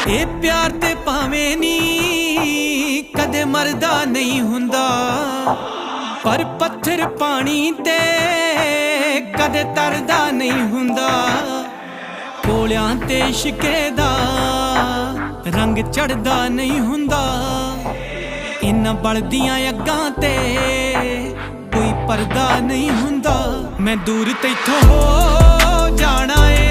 ਇਹ ਪਿਆਰ ਤੇ ਭਾਵੇਂ ਨੀ ਕਦੇ ਮਰਦਾ ਨਹੀਂ ਹੁੰਦਾ, ਪਰ ਪੱਥਰ ਪਾਣੀ ਤੇ ਕਦੇ ਤਰਦਾ ਨਹੀਂ ਹੁੰਦਾ। ਕੋਲਿਆਂ ਤੇ ਇਸ਼ਕੇ ਦਾ ਰੰਗ ਚੜਦਾ ਨਹੀਂ ਹੁੰਦਾ, ਇਨ੍ਹਾਂ ਬਲਦੀਆਂ ਅੱਗਾਂ ਤੇ ਕੋਈ ਪਰਦਾ ਨਹੀਂ ਹੁੰਦਾ। ਮੈਂ ਦੂਰ ਤੈਥੋਂ ਹੋ ਜਾਣਾ ਏ,